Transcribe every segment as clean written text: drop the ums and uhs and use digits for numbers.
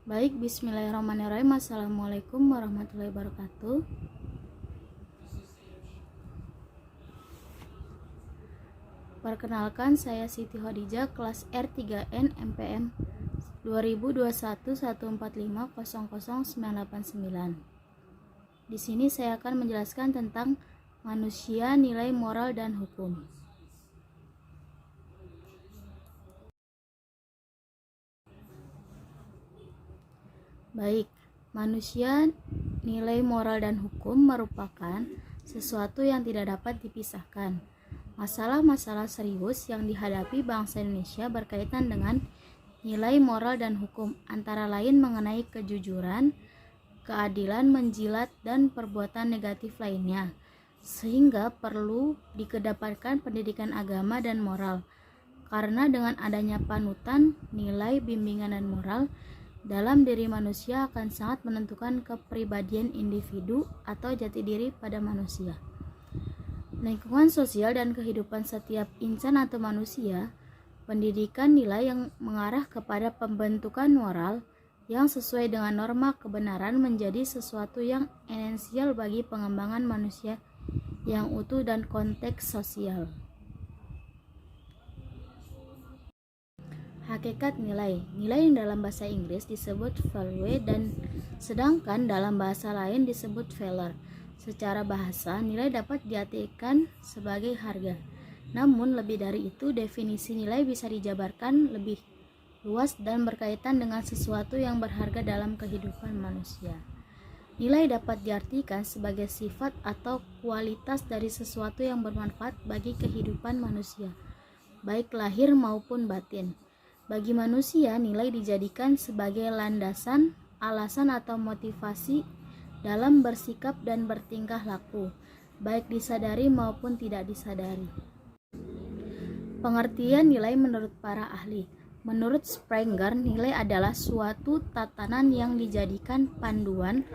Baik, bismillahirrahmanirrahim. Assalamualaikum warahmatullahi wabarakatuh. Perkenalkan, saya Siti Khadijah, kelas R3N MPM 202114500989. Di sini saya akan menjelaskan tentang manusia, nilai moral dan hukum. Baik, manusia, nilai moral dan hukum merupakan sesuatu yang tidak dapat dipisahkan. Masalah-masalah serius yang dihadapi bangsa Indonesia berkaitan dengan nilai moral dan hukum, antara lain mengenai kejujuran, keadilan, menjilat, dan perbuatan negatif lainnya, sehingga perlu dikedepankan pendidikan agama dan moral. Karena dengan adanya panutan, nilai, bimbingan, dan moral dalam diri manusia akan sangat menentukan kepribadian individu atau jati diri pada manusia. Lingkungan sosial dan kehidupan setiap insan atau manusia, pendidikan nilai yang mengarah kepada pembentukan moral yang sesuai dengan norma kebenaran menjadi sesuatu yang esensial bagi pengembangan manusia yang utuh dan konteks sosial. Hakikat nilai. Nilai yang dalam bahasa Inggris disebut value dan sedangkan dalam bahasa lain disebut value. Secara bahasa, nilai dapat diartikan sebagai harga. Namun lebih dari itu, definisi nilai bisa dijabarkan lebih luas dan berkaitan dengan sesuatu yang berharga dalam kehidupan manusia. Nilai dapat diartikan sebagai sifat atau kualitas dari sesuatu yang bermanfaat bagi kehidupan manusia, baik lahir maupun batin. Bagi manusia, nilai dijadikan sebagai landasan, alasan atau motivasi dalam bersikap dan bertingkah laku, baik disadari maupun tidak disadari. Pengertian nilai menurut para ahli. Menurut Sprenger, nilai adalah suatu tatanan yang dijadikan panduan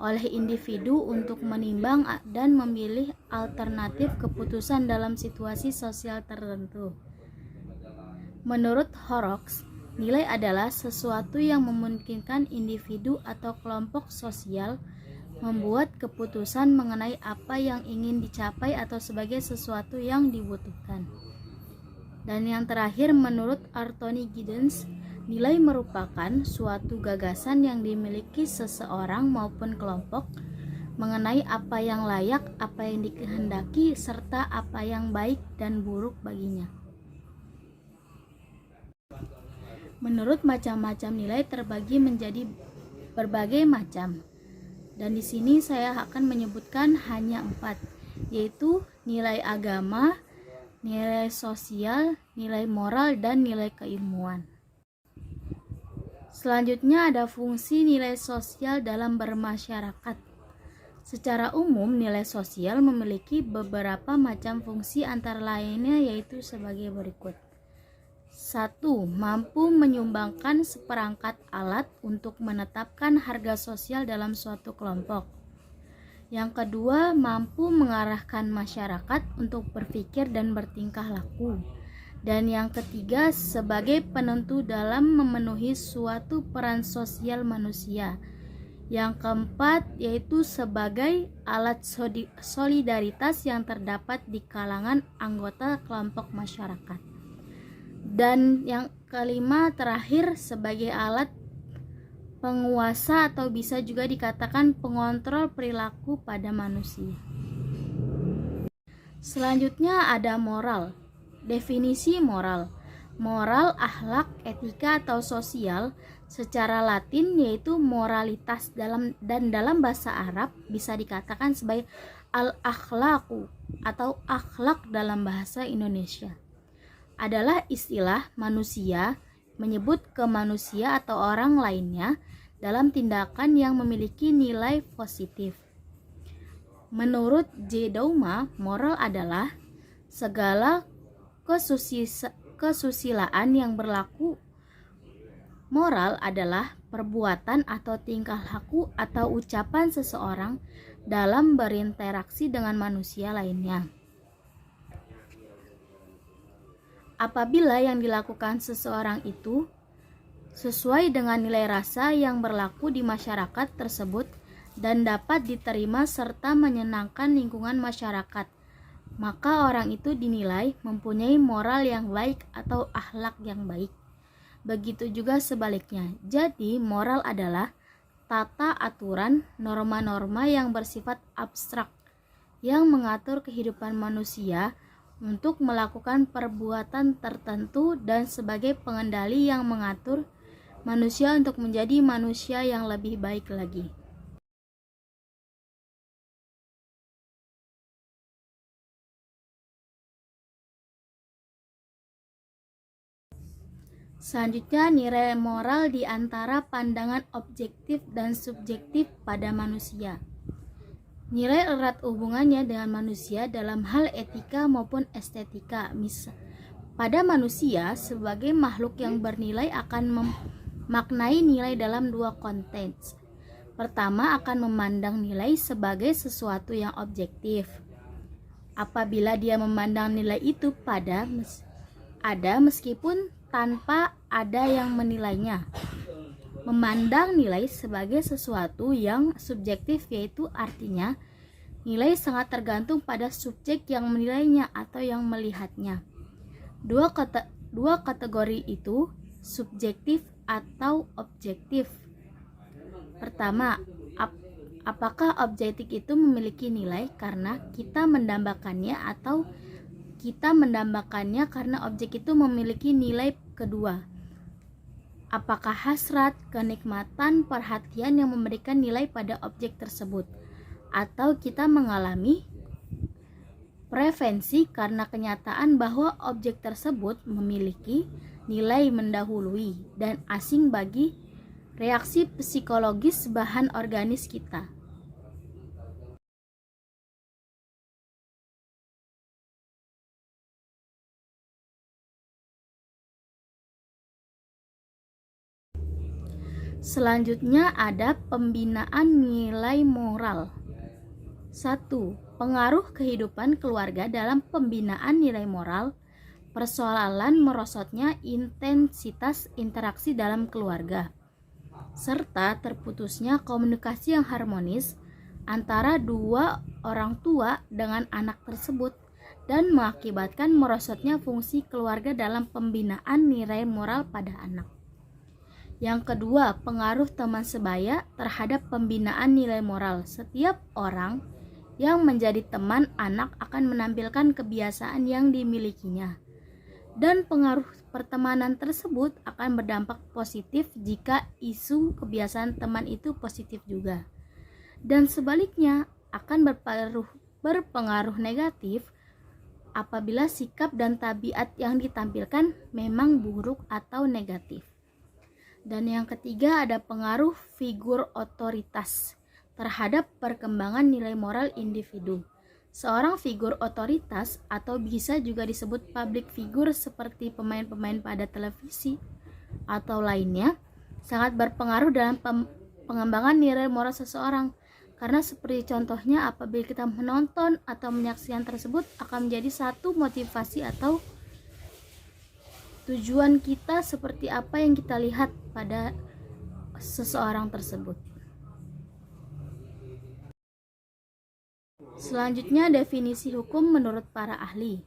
oleh individu untuk menimbang dan memilih alternatif keputusan dalam situasi sosial tertentu. Menurut Horrocks, nilai adalah sesuatu yang memungkinkan individu atau kelompok sosial membuat keputusan mengenai apa yang ingin dicapai atau sebagai sesuatu yang dibutuhkan. Dan yang terakhir, menurut Anthony Giddens, nilai merupakan suatu gagasan yang dimiliki seseorang maupun kelompok mengenai apa yang layak, apa yang dikehendaki, serta apa yang baik dan buruk baginya. Menurut macam-macam nilai terbagi menjadi berbagai macam, dan di sini saya akan menyebutkan hanya 4, yaitu nilai agama, nilai sosial, nilai moral, dan nilai keilmuan. Selanjutnya ada fungsi nilai sosial dalam bermasyarakat. Secara umum, nilai sosial memiliki beberapa macam fungsi, antara lainnya yaitu sebagai berikut. 1. Mampu menyumbangkan seperangkat alat untuk menetapkan harga sosial dalam suatu kelompok. Yang kedua, mampu mengarahkan masyarakat untuk berpikir dan bertingkah laku. Dan yang ketiga, sebagai penentu dalam memenuhi suatu peran sosial manusia. Yang keempat, yaitu sebagai alat solidaritas yang terdapat di kalangan anggota kelompok masyarakat. Dan yang kelima, terakhir, sebagai alat penguasa atau bisa juga dikatakan pengontrol perilaku pada manusia. Selanjutnya ada moral. Definisi moral. Moral, akhlak, etika atau sosial secara Latin yaitu moralitas, dalam bahasa Arab bisa dikatakan sebagai al-akhlaqu atau akhlak dalam bahasa Indonesia. Adalah istilah manusia menyebut ke manusia atau orang lainnya dalam tindakan yang memiliki nilai positif. Menurut J. Douma, moral adalah segala kesusilaan yang berlaku. Moral adalah perbuatan atau tingkah laku atau ucapan seseorang dalam berinteraksi dengan manusia lainnya. Apabila yang dilakukan seseorang itu sesuai dengan nilai rasa yang berlaku di masyarakat tersebut dan dapat diterima serta menyenangkan lingkungan masyarakat, maka orang itu dinilai mempunyai moral yang baik atau akhlak yang baik. Begitu juga sebaliknya. Jadi, moral adalah tata aturan, norma-norma yang bersifat abstrak yang mengatur kehidupan manusia untuk melakukan perbuatan tertentu dan sebagai pengendali yang mengatur manusia untuk menjadi manusia yang lebih baik lagi. Selanjutnya, nilai moral di antara pandangan objektif dan subjektif pada manusia. Nilai erat hubungannya dengan manusia dalam hal etika maupun estetika. Pada manusia sebagai makhluk yang bernilai akan memaknai nilai dalam dua konteks. Pertama, akan memandang nilai sebagai sesuatu yang objektif. Apabila dia memandang nilai itu ada meskipun tanpa ada yang menilainya. Memandang nilai sebagai sesuatu yang subjektif, yaitu artinya nilai sangat tergantung pada subjek yang menilainya atau yang melihatnya. Dua kategori itu subjektif atau objektif. Pertama, apakah objektif itu memiliki nilai karena kita mendambakannya atau kita mendambakannya karena objek itu memiliki nilai. Kedua, apakah hasrat, kenikmatan, perhatian yang memberikan nilai pada objek tersebut, atau kita mengalami preferensi karena kenyataan bahwa objek tersebut memiliki nilai mendahului dan asing bagi reaksi psikologis bahan organis kita. Selanjutnya ada pembinaan nilai moral. 1. Pengaruh kehidupan keluarga dalam pembinaan nilai moral. Persoalan merosotnya intensitas interaksi dalam keluarga, serta terputusnya komunikasi yang harmonis antara dua orang tua dengan anak tersebut dan mengakibatkan merosotnya fungsi keluarga dalam pembinaan nilai moral pada anak. Yang kedua, pengaruh teman sebaya terhadap pembinaan nilai moral. Setiap orang yang menjadi teman anak akan menampilkan kebiasaan yang dimilikinya, dan pengaruh pertemanan tersebut akan berdampak positif jika isu kebiasaan teman itu positif juga, dan sebaliknya akan berpengaruh negatif apabila sikap dan tabiat yang ditampilkan memang buruk atau negatif. Dan yang ketiga ada pengaruh figur otoritas terhadap perkembangan nilai moral individu. Seorang figur otoritas atau bisa juga disebut public figure seperti pemain-pemain pada televisi atau lainnya sangat berpengaruh dalam pengembangan nilai moral seseorang. Karena seperti contohnya apabila kita menonton atau menyaksikan tersebut akan menjadi satu motivasi atau tujuan kita seperti apa yang kita lihat pada seseorang tersebut. Selanjutnya definisi hukum menurut para ahli.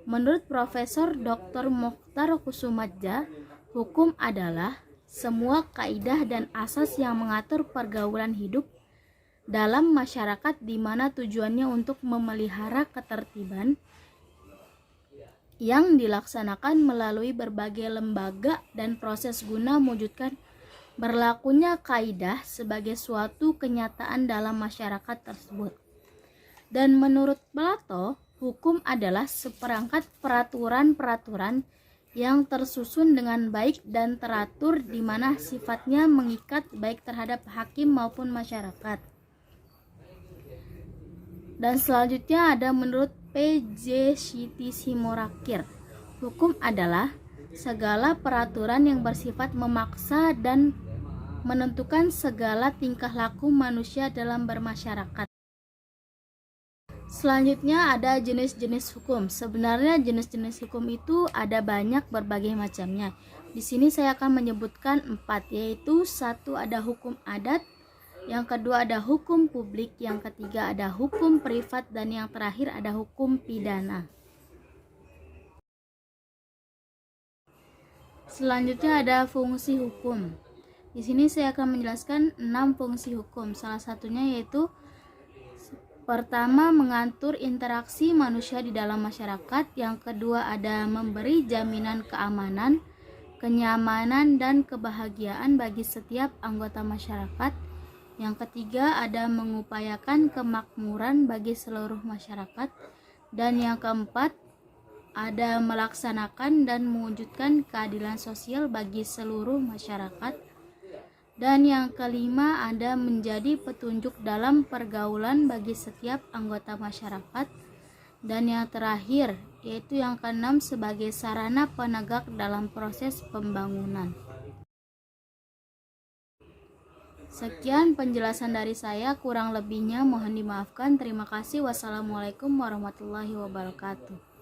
Menurut Profesor Dr. Mokhtar Kusumadja, hukum adalah semua kaidah dan asas yang mengatur pergaulan hidup dalam masyarakat di mana tujuannya untuk memelihara ketertiban yang dilaksanakan melalui berbagai lembaga dan proses guna mewujudkan berlakunya kaidah sebagai suatu kenyataan dalam masyarakat tersebut. Dan menurut Plato, hukum adalah seperangkat peraturan-peraturan yang tersusun dengan baik dan teratur di mana sifatnya mengikat baik terhadap hakim maupun masyarakat. Dan selanjutnya ada menurut P.J. Simorakir, hukum adalah segala peraturan yang bersifat memaksa dan menentukan segala tingkah laku manusia dalam bermasyarakat. Selanjutnya ada jenis-jenis hukum. Sebenarnya jenis-jenis hukum itu ada banyak berbagai macamnya. Di sini saya akan menyebutkan 4, yaitu 1 ada hukum adat, yang kedua ada hukum publik, yang ketiga ada hukum privat, dan yang terakhir ada hukum pidana. Selanjutnya ada fungsi hukum. Di sini saya akan menjelaskan 6 fungsi hukum. Salah satunya yaitu pertama, mengatur interaksi manusia di dalam masyarakat. Yang kedua ada memberi jaminan keamanan, kenyamanan, dan kebahagiaan bagi setiap anggota masyarakat. Yang ketiga ada mengupayakan kemakmuran bagi seluruh masyarakat. Dan yang keempat ada melaksanakan dan mewujudkan keadilan sosial bagi seluruh masyarakat. Dan yang kelima ada menjadi petunjuk dalam pergaulan bagi setiap anggota masyarakat. Dan yang terakhir yaitu yang keenam sebagai sarana penegak dalam proses pembangunan. Sekian penjelasan dari saya, kurang lebihnya mohon dimaafkan. Terima kasih. Wassalamualaikum warahmatullahi wabarakatuh.